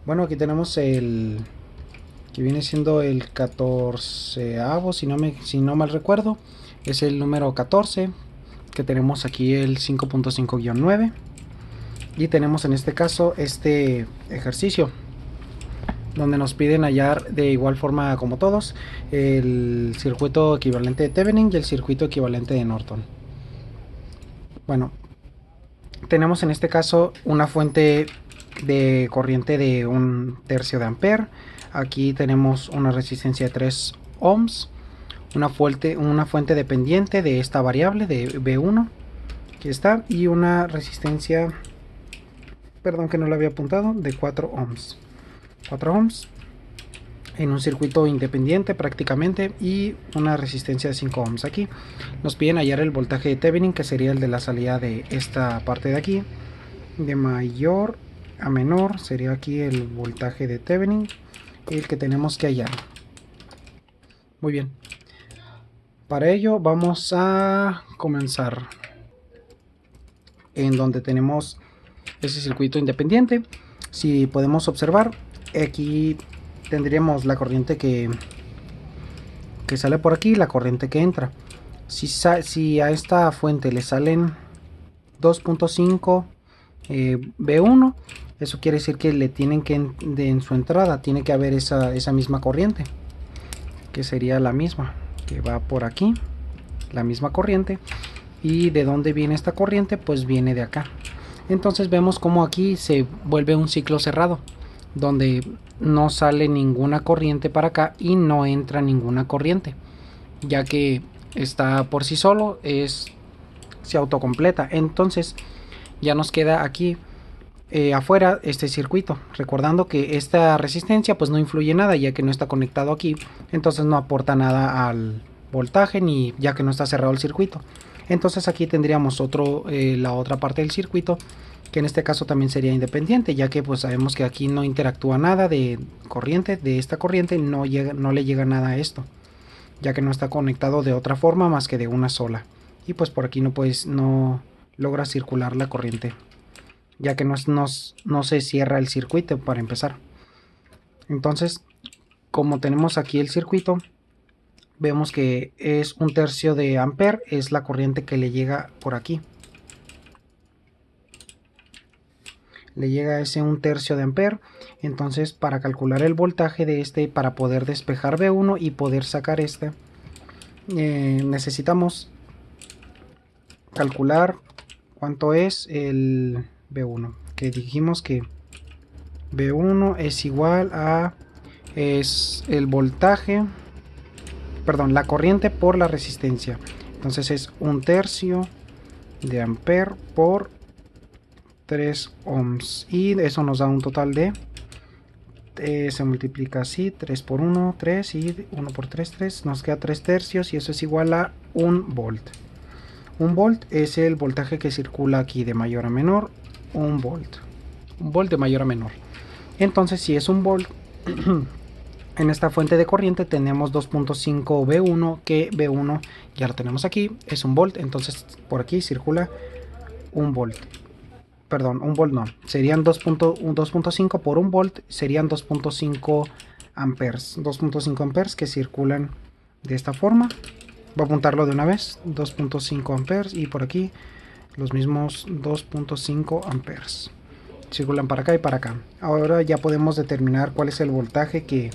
Bueno, aquí tenemos el que viene siendo el 14avo, si no mal recuerdo. Es el número 14, que tenemos aquí el 5.5-9. Y tenemos en este caso este ejercicio, donde nos piden hallar de igual forma como todos el circuito equivalente de Thevenin y el circuito equivalente de Norton. Bueno, tenemos en este caso una fuente de corriente de 1/3 de ampere. Aquí tenemos una resistencia de 3 ohms, una fuente dependiente de esta variable de V1 que está, y una resistencia, perdón que no lo había apuntado, de 4 ohms. 4 ohms en un circuito independiente prácticamente, y una resistencia de 5 ohms. Aquí nos piden hallar el voltaje de Thevenin, que sería el de la salida de esta parte de aquí. De mayor a menor sería aquí el voltaje de Thevenin, el que tenemos que hallar. Muy bien, para ello vamos a comenzar en donde tenemos ese circuito independiente. Si podemos observar, aquí tendríamos la corriente que sale por aquí, la corriente que entra. Si a esta fuente le salen 2.5 B1, eso quiere decir que le tienen que en su entrada tiene que haber esa misma corriente, que sería la misma que va por aquí, la misma corriente. ¿Y de dónde viene esta corriente? Pues viene de acá. Entonces vemos como aquí se vuelve un ciclo cerrado, donde no sale ninguna corriente para acá y no entra ninguna corriente, ya que está por sí solo, se autocompleta. Entonces ya nos queda aquí afuera este circuito, recordando que esta resistencia pues no influye nada, ya que no está conectado aquí, entonces no aporta nada al voltaje, ni ya que no está cerrado el circuito. Entonces aquí tendríamos la otra parte del circuito, que en este caso también sería independiente, ya que pues sabemos que aquí no interactúa nada de corriente, de esta corriente no le llega nada a esto, ya que no está conectado de otra forma más que de una sola. Y pues por aquí no logra circular la corriente, ya que no se cierra el circuito para empezar. Entonces, como tenemos aquí el circuito, vemos que es 1/3 de ampere, es la corriente que le llega por aquí. Le llega ese 1/3 de ampere. Entonces, para calcular el voltaje de este, para poder despejar V1 y poder sacar este, necesitamos calcular cuánto es el V1, que dijimos que V1 es igual a el voltaje, perdón, la corriente por la resistencia. Entonces es 1/3 de ampere por 3 ohms, y eso nos da un total de se multiplica así, 3 por 1, 3, y 1 por 3, 3, nos queda 3/3, y eso es igual a 1 volt. 1 volt es el voltaje que circula aquí de mayor a menor. 1 volt. 1 volt de mayor a menor. Entonces, si es 1 volt, en esta fuente de corriente tenemos 2.5 V1, que V1 ya lo tenemos aquí, es 1 volt. Entonces, por aquí circula 1 volt. Perdón, 1 volt no. Serían 2.5 por 1 volt, serían 2.5 amperes. 2.5 amperes que circulan de esta forma. Voy a apuntarlo de una vez, 2.5 amperes, y por aquí los mismos 2.5 amperes. Circulan para acá y para acá. Ahora ya podemos determinar cuál es el voltaje que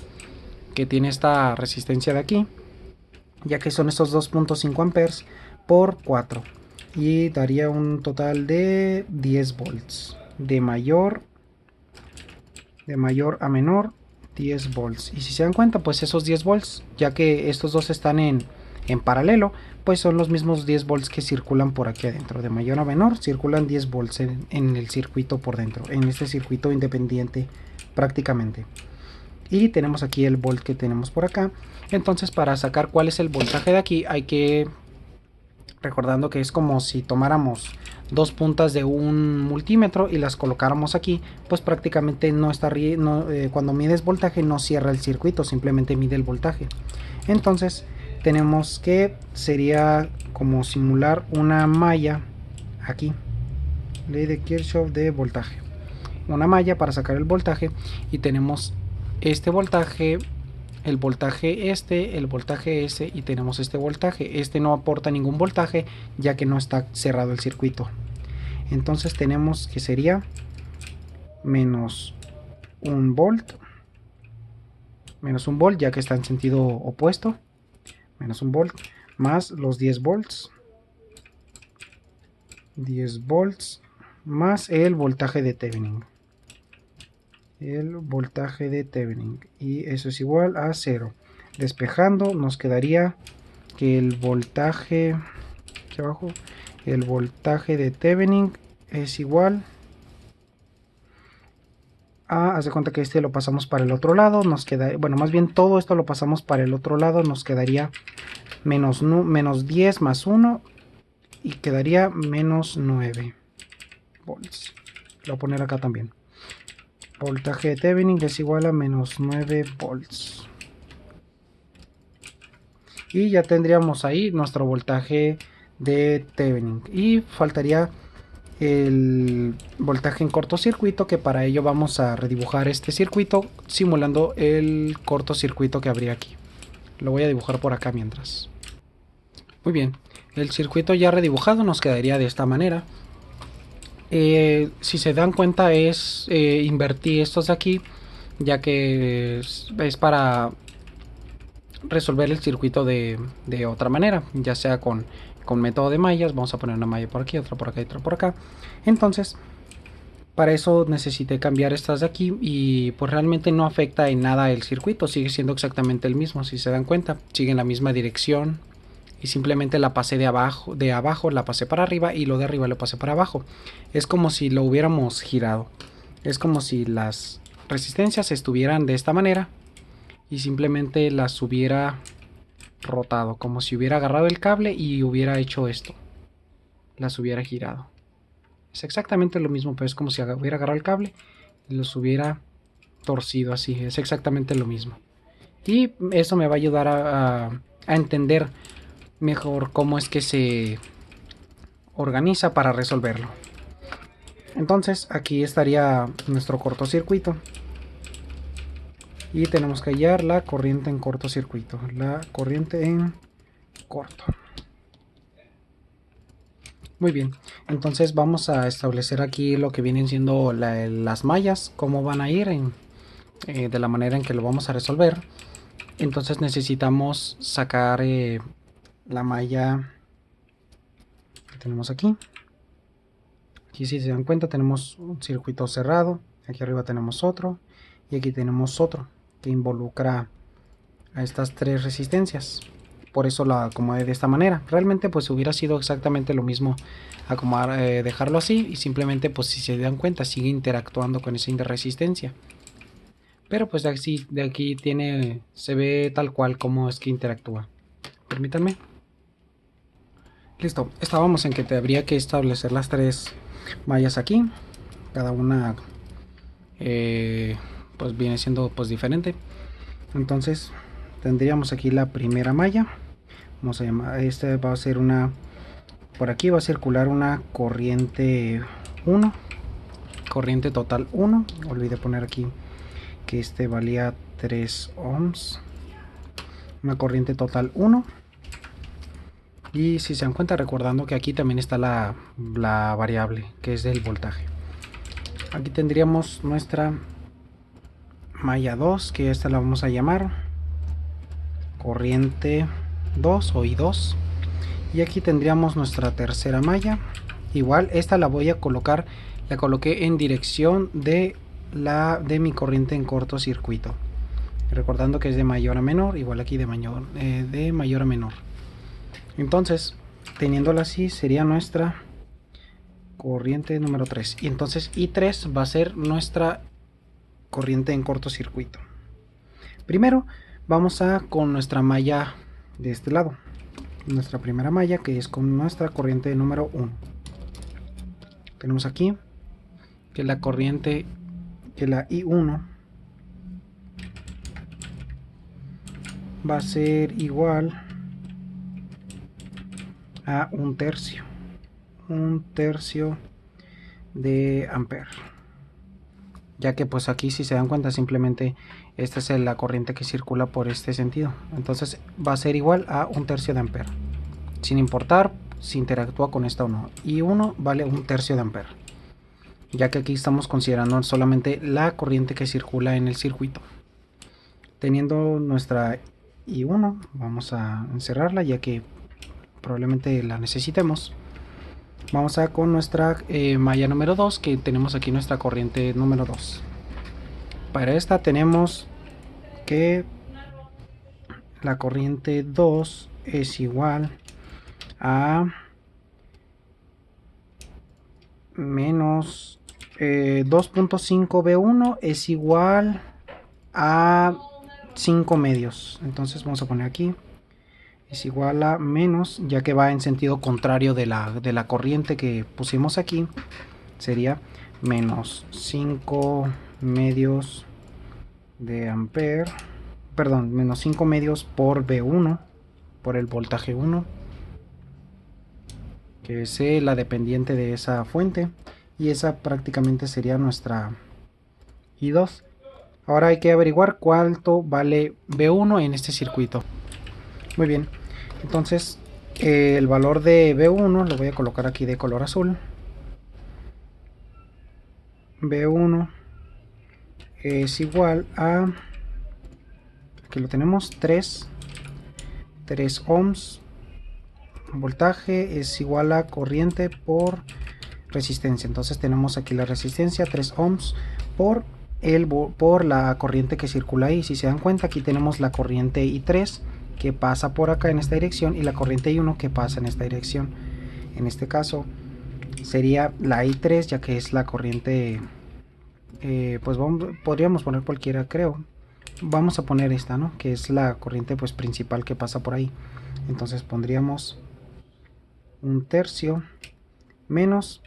tiene esta resistencia de aquí, ya que son estos 2.5 amperes por 4, y daría un total de 10 volts. De mayor a menor, 10 volts. Y si se dan cuenta, pues esos 10 volts, ya que estos dos están en paralelo, pues son los mismos 10 volts que circulan por aquí adentro. De mayor a menor circulan 10 volts en el circuito por dentro, en este circuito independiente prácticamente. Y tenemos aquí el volt que tenemos por acá. Entonces, para sacar cuál es el voltaje de aquí, hay que, recordando que es como si tomáramos dos puntas de un multímetro y las colocáramos aquí, pues prácticamente no está cuando mides voltaje no cierra el circuito, simplemente mide el voltaje. Entonces tenemos que sería como simular una malla aquí, ley de Kirchhoff de voltaje. una malla para sacar el voltaje y tenemos este voltaje, el voltaje el voltaje ese y tenemos este voltaje. Este no aporta ningún voltaje ya que no está cerrado el circuito. Entonces tenemos que sería menos un volt ya que está en sentido opuesto, menos un volt más los 10 volts más el voltaje de Thevenin, y eso es igual a 0. Despejando nos quedaría que el voltaje aquí abajo, el voltaje de Thevenin es igual a, haz de cuenta que este lo pasamos para el otro lado, nos queda, bueno, más bien todo esto lo pasamos para el otro lado, nos quedaría menos 10 más 1 y quedaría menos 9 volts. Lo voy a poner acá también. Voltaje de Thevenin es igual a menos 9 volts. Y ya tendríamos ahí nuestro voltaje de Thevenin. Y faltaría el voltaje en cortocircuito, que para ello vamos a redibujar este circuito simulando el cortocircuito que habría aquí. Lo voy a dibujar por acá mientras. Muy bien, el circuito ya redibujado nos quedaría de esta manera. Si se dan cuenta invertí estos de aquí, ya que es para resolver el circuito de otra manera, ya sea con método de mallas. Vamos a poner una malla por aquí, otra por acá y otra por acá. Entonces para eso necesité cambiar estas de aquí y pues realmente no afecta en nada el circuito, sigue siendo exactamente el mismo. Si se dan cuenta, sigue en la misma dirección y simplemente la pasé de abajo la pasé para arriba y lo de arriba lo pasé para abajo. Es como si lo hubiéramos girado, es como si las resistencias estuvieran de esta manera y simplemente las hubiera rotado, como si hubiera agarrado el cable y hubiera hecho esto, las hubiera girado. Es exactamente lo mismo, pero es como si hubiera agarrado el cable y los hubiera torcido así. Es exactamente lo mismo. Y eso me va a ayudar a entender mejor cómo es que se organiza para resolverlo. Entonces aquí estaría nuestro cortocircuito. Y tenemos que hallar la corriente en cortocircuito. La corriente en corto. Muy bien, entonces vamos a establecer aquí lo que vienen siendo las mallas, cómo van a ir de la manera en que lo vamos a resolver. Entonces necesitamos sacar la malla que tenemos aquí. Aquí, si se dan cuenta, tenemos un circuito cerrado, aquí arriba tenemos otro y aquí tenemos otro que involucra a estas tres resistencias. Por eso la acomodé de esta manera. Realmente pues hubiera sido exactamente lo mismo acomodar, dejarlo así, y simplemente pues si se dan cuenta sigue interactuando con esa resistencia. Pero pues de aquí se ve tal cual como es que interactúa. Permítanme. Listo, estábamos en que te habría que establecer las tres mallas aquí. Cada una pues viene siendo pues diferente. Entonces tendríamos aquí la primera malla. Vamos a llamar, esta va a ser una, por aquí va a circular una corriente 1, corriente total 1. Olvidé poner aquí que este valía 3 ohms. Una corriente total 1. Y si se dan cuenta, recordando que aquí también está la variable que es del voltaje. Aquí tendríamos nuestra malla 2, que esta la vamos a llamar corriente 2 o I2. Y aquí tendríamos nuestra tercera malla. Igual esta la voy a colocar, la coloqué en dirección de mi corriente en cortocircuito, recordando que es de mayor a menor. Igual aquí de mayor a menor. Entonces teniéndola así sería nuestra corriente número 3. Y entonces I3 va a ser nuestra corriente en cortocircuito. Primero vamos con nuestra malla de este lado, nuestra primera malla, que es con nuestra corriente número 1. Tenemos aquí que la corriente, que la I1 va a ser igual a 1/3 de ampere. ya que pues aquí, si se dan cuenta, simplemente esta es la corriente que circula por este sentido. Entonces va a ser igual a 1/3 de ampere, sin importar si interactúa con esta o no. I1 vale 1/3 de ampere, ya que aquí estamos considerando solamente la corriente que circula en el circuito. Teniendo nuestra I1, vamos a encerrarla, ya que probablemente la necesitemos. Vamos a con nuestra malla número 2, que tenemos aquí nuestra corriente número 2. Para esta tenemos que la corriente 2 es igual a menos 2.5 V1 es igual a 5 medios. Entonces vamos a poner aquí es igual a menos, ya que va en sentido contrario de la corriente que pusimos aquí, sería menos 5 medios de ampere, perdón, menos 5 medios por V1, por el voltaje 1, que es la dependiente de esa fuente, y esa prácticamente sería nuestra I2. Ahora hay que averiguar cuánto vale V1 en este circuito. Muy bien, entonces el valor de V1 lo voy a colocar aquí de color azul. V1 es igual a, aquí lo tenemos, 3 ohms. Voltaje es igual a corriente por resistencia. Entonces tenemos aquí la resistencia 3 ohms por la corriente que circula ahí. Si se dan cuenta, aquí tenemos la corriente I3 que pasa por acá en esta dirección y la corriente I1 que pasa en esta dirección. En este caso sería la I3, ya que es la corriente, pues podríamos poner cualquiera, creo. Vamos a poner esta, ¿no? Que es la corriente pues principal que pasa por ahí. Entonces pondríamos 1/3 menos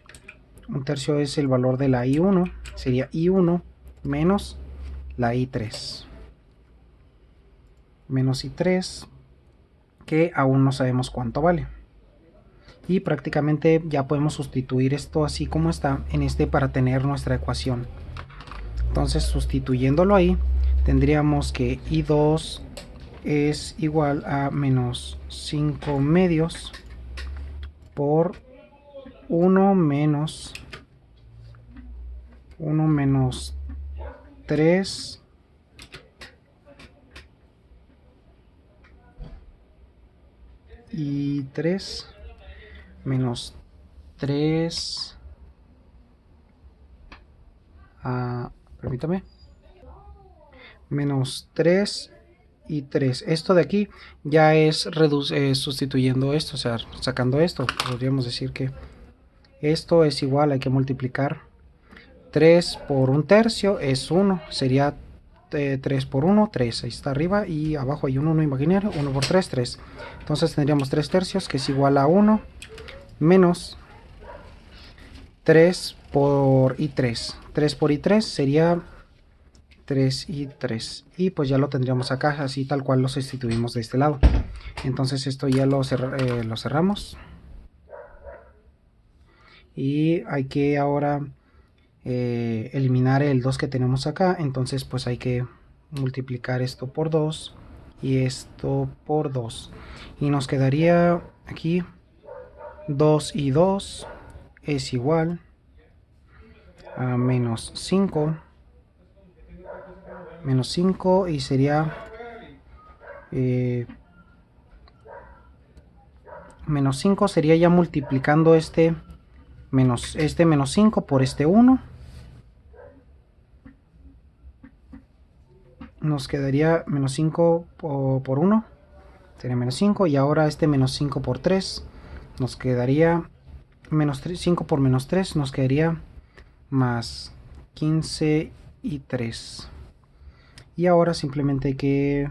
1/3 es el valor de la I1, sería I1 menos la I3, menos I3, que aún no sabemos cuánto vale, y prácticamente ya podemos sustituir esto así como está en este para tener nuestra ecuación. Entonces, sustituyéndolo ahí, tendríamos que I2 es igual a menos 5 medios por 1 menos 3 y 3 menos 3 permítame, menos 3 y 3. Esto de aquí ya es sustituyendo esto, o sea, sacando esto, podríamos decir que esto es igual, hay que multiplicar 3 por 1/3 es 1, sería 3 por 1, 3, ahí está arriba, y abajo hay un 1 imaginario, 1 por 3, 3. Entonces tendríamos 3/3, que es igual a 1, menos 3 por I3. 3 por I3 sería 3 y 3. Y pues ya lo tendríamos acá, así tal cual lo sustituimos de este lado. Entonces esto ya lo cerramos. Y hay que ahora eliminar el 2 que tenemos acá. Entonces pues hay que multiplicar esto por 2 y esto por 2. Y nos quedaría aquí 2 y 2 es igual a menos 5. Menos 5 y sería menos 5 sería ya multiplicando este menos 5 por este 1. Nos quedaría menos 5 por 1. Sería menos 5. Y ahora este menos 5 por 3. Nos quedaría menos 5 por menos 3. Nos quedaría más 15 y 3. Y ahora simplemente hay que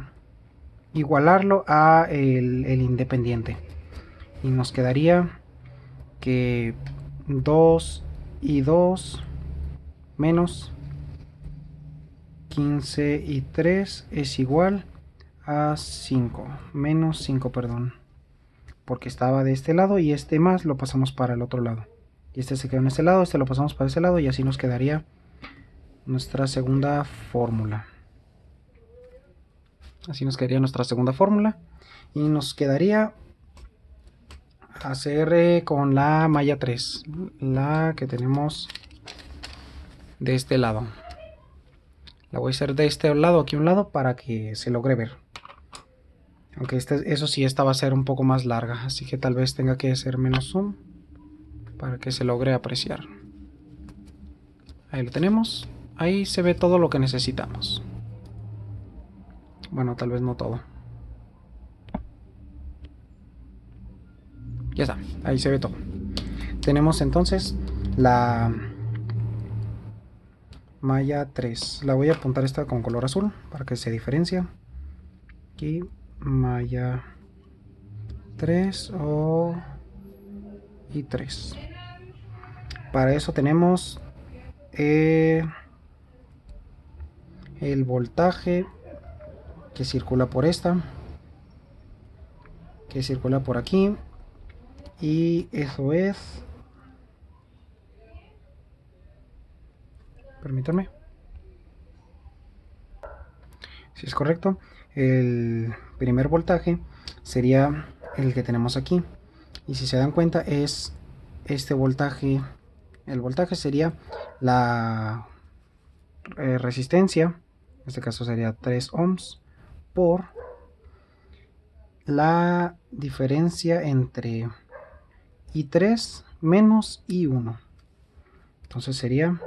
igualarlo a el independiente. Y nos quedaría que 2 y 2 menos 15 y 3 es igual a 5. Menos 5, perdón. Porque estaba de este lado y este más lo pasamos para el otro lado. Y este se quedó en este lado, este lo pasamos para este lado y así nos quedaría nuestra segunda fórmula. Así nos quedaría nuestra segunda fórmula. Y nos quedaría hacer con la malla 3, la que tenemos de este lado. La voy a hacer de este lado, aquí a un lado, para que se logre ver. Aunque eso sí, esta va a ser un poco más larga, así que tal vez tenga que hacer menos zoom para que se logre apreciar. Ahí lo tenemos. Ahí se ve todo lo que necesitamos. Bueno, tal vez no todo. Ya está, ahí se ve todo. Tenemos entonces la malla 3. La voy a apuntar esta con color azul para que se diferencie. Aquí, malla 3 y 3. Para eso tenemos el voltaje que circula por esta, que circula por aquí, y eso es, permítanme, si es correcto, el primer voltaje sería el que tenemos aquí, y si se dan cuenta es este voltaje. El voltaje sería la resistencia, en este caso sería 3 ohms, por la diferencia entre I3 menos I1. Entonces sería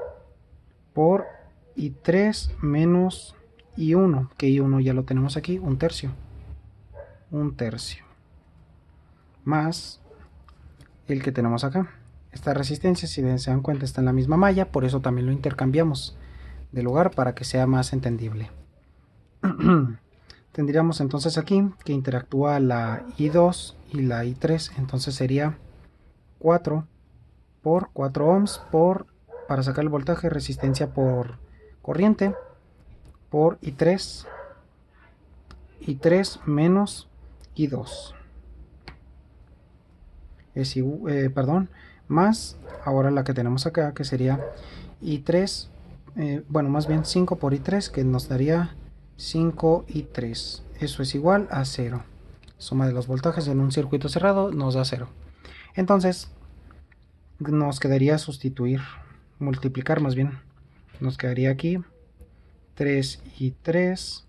por I3 menos I1, que I1 ya lo tenemos aquí, un tercio. Un tercio. Más el que tenemos acá. Esta resistencia, si se dan cuenta, está en la misma malla, por eso también lo intercambiamos de lugar para que sea más entendible. Tendríamos entonces aquí que interactúa la I2 y la I3, entonces sería 4 por 4 ohms para sacar el voltaje, resistencia por corriente, por I3 menos I2 es más ahora la que tenemos acá, que sería I3, bueno, más bien 5 por I3, que nos daría 5 I3. Eso es igual a 0. Suma de los voltajes en un circuito cerrado nos da 0. Entonces nos quedaría multiplicar más bien. Nos quedaría aquí 3 I3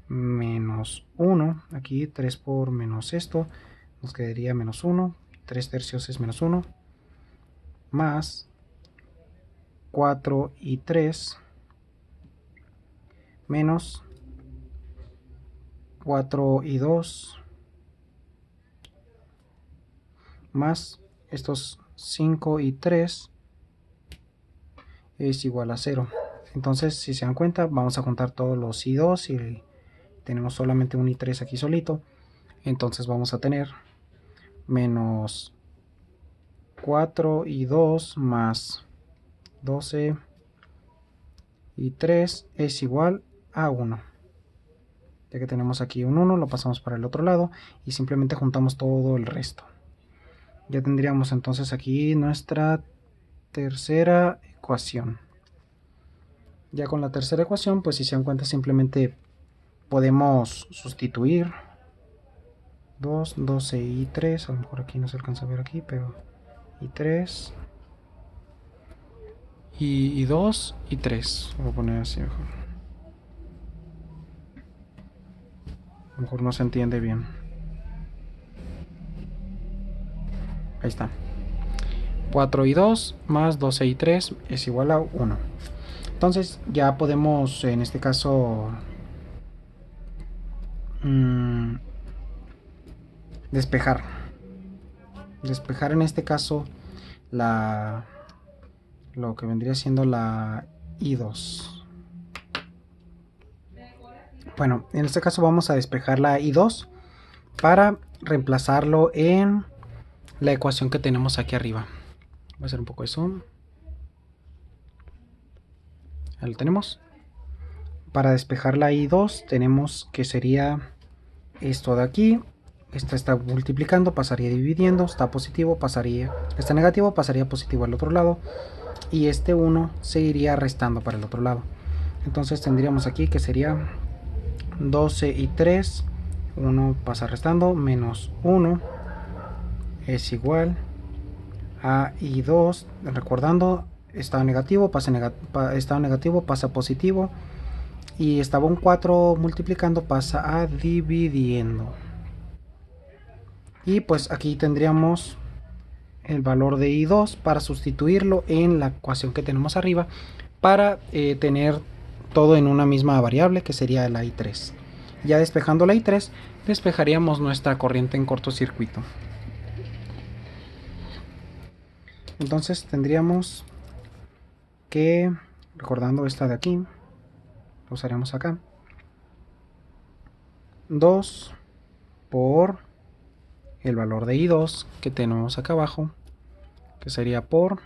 menos 1. Aquí 3 por menos esto nos quedaría menos 1. 3 tercios es menos 1. Más 4 y 3 menos 4 y 2 más estos 5 y 3 es igual a 0. Entonces, si se dan cuenta, vamos a juntar todos los i2 y tenemos solamente un i3 aquí solito. Entonces vamos a tener menos 4 y 2 más 12 y 3 es igual a 1. Ya que tenemos aquí un 1, lo pasamos para el otro lado y simplemente juntamos todo el resto. Ya tendríamos entonces aquí nuestra tercera ecuación. Ya con la tercera ecuación, pues si se dan cuenta, simplemente podemos sustituir 2, 12 y 3. A lo mejor aquí no se alcanza a ver aquí, pero y 3 y 2 y 3. Voy a poner así mejor. A lo mejor no se entiende bien. Ahí está. 4 y 2 más 12 y 3 es igual a 1. Entonces ya podemos, en este caso, despejar. Despejar en este caso lo que vendría siendo la I2. Bueno, en este caso vamos a despejar la I2 para reemplazarlo en la ecuación que tenemos aquí arriba. Voy a hacer un poco de zoom. Ahí lo tenemos. Para despejar la I2 tenemos que sería esto de aquí Esta está multiplicando, pasaría dividiendo, está positivo, está negativo, pasaría positivo al otro lado, y este 1 se iría restando para el otro lado. Entonces tendríamos aquí que sería 12 y 3, 1 pasa restando, menos 1 es igual a y 2, recordando, estado negativo, estado negativo pasa positivo, y estaba un 4 multiplicando, pasa a dividiendo. Y pues aquí tendríamos el valor de i2 para sustituirlo en la ecuación que tenemos arriba, para tener todo en una misma variable, que sería la i3. Ya despejando la i3, despejaríamos nuestra corriente en cortocircuito. Entonces tendríamos que, recordando esta de aquí, lo usaremos acá, 2 por el valor de i2 que tenemos acá abajo, que sería por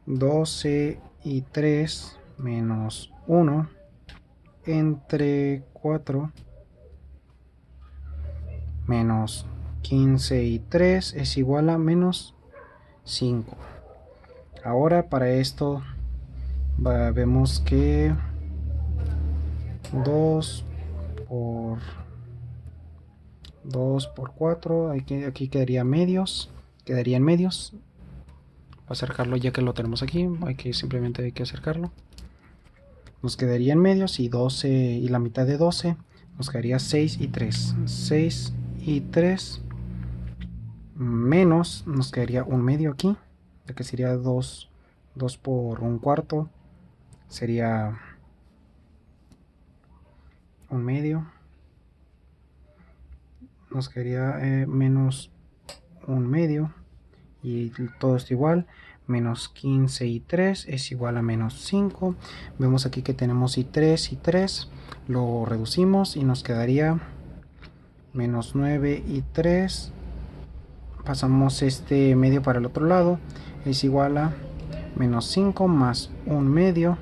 12 y 3 menos 1 entre 4 menos 15 y 3 es igual a menos 5. Ahora para esto vemos que 2 por 4, aquí quedaría medios, quedaría en medios. Voy a acercarlo ya que lo tenemos aquí, simplemente hay que acercarlo. Nos quedaría en medios, y 12 y la mitad de 12 nos quedaría 6 y 3. 6 y 3 menos, nos quedaría un medio aquí, ya que sería 2 por un cuarto, sería un medio. Nos quedaría menos un medio, y todo esto igual, menos 15 y 3 es igual a menos 5. Vemos aquí que tenemos y 3, lo reducimos y nos quedaría menos 9 y 3. Pasamos este medio para el otro lado, es igual a menos 5 más un medio.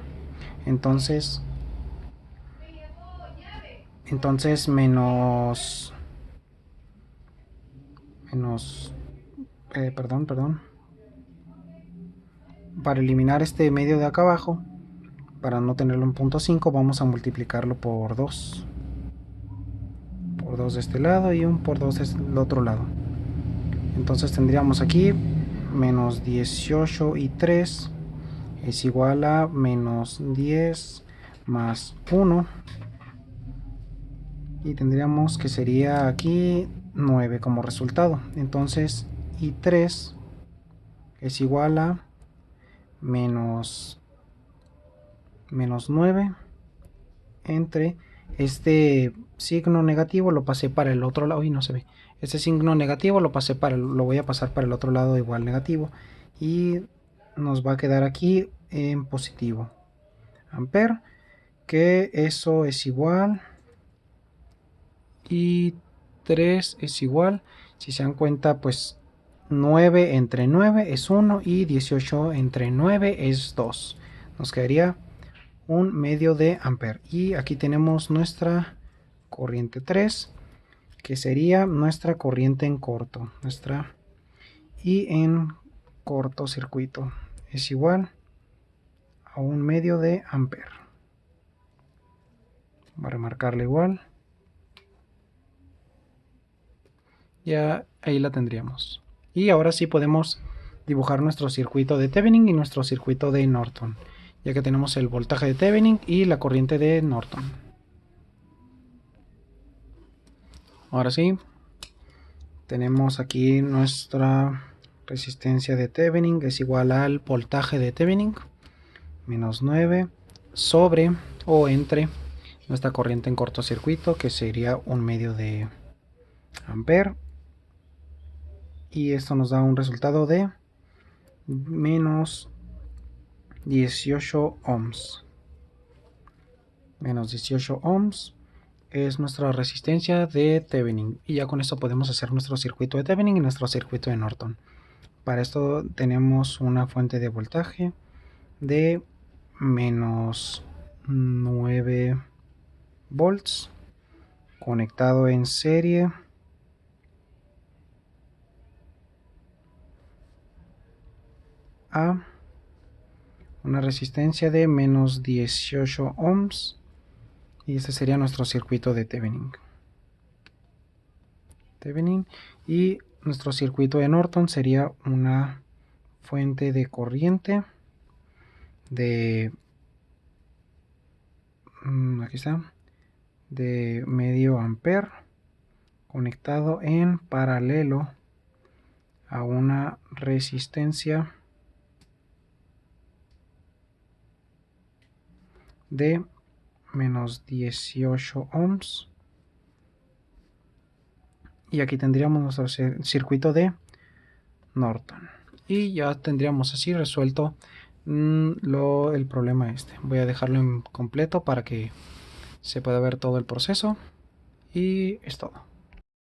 Entonces menos perdón, para eliminar este medio de acá abajo, para no tenerlo en punto 5, vamos a multiplicarlo por 2 de este lado y un por 2 del otro lado. Entonces tendríamos aquí menos 18 y 3 es igual a menos 10 más 1, y tendríamos que sería aquí 9 como resultado. Entonces i3 es igual a menos 9 entre este signo negativo, lo pasé para el otro lado y no se ve. Este signo negativo lo voy a pasar para el otro lado igual negativo, y nos va a quedar aquí en positivo ampere, que eso es igual, y 3 es igual, si se dan cuenta, pues 9 entre 9 es 1 y 18 entre 9 es 2. Nos quedaría un medio de ampere. Y aquí tenemos nuestra corriente 3, que sería nuestra corriente en corto, y en cortocircuito es igual a un medio de ampere. Voy a remarcarle igual. Ya ahí la tendríamos. Y ahora sí podemos dibujar nuestro circuito de Thevenin y nuestro circuito de Norton, ya que tenemos el voltaje de Thevenin y la corriente de Norton. Ahora sí, tenemos aquí nuestra resistencia de Thevenin, que es igual al voltaje de Thevenin, menos 9 sobre o entre nuestra corriente en cortocircuito, que sería un medio de ampere, y esto nos da un resultado de menos 18 ohms. Menos 18 ohms es nuestra resistencia de Thevenin, y ya con esto podemos hacer nuestro circuito de Thevenin y nuestro circuito de Norton. Para esto tenemos una fuente de voltaje de menos 9 volts conectado en serie a una resistencia de menos 18 ohms, y este sería nuestro circuito de Thevenin. Y nuestro circuito de Norton sería una fuente de corriente de aquí está, de medio ampere, conectado en paralelo a una resistencia de menos 18 ohms. Y aquí tendríamos nuestro circuito de Norton. Y ya tendríamos así resuelto el problema este. Voy a dejarlo en completo para que se pueda ver todo el proceso. Y es todo.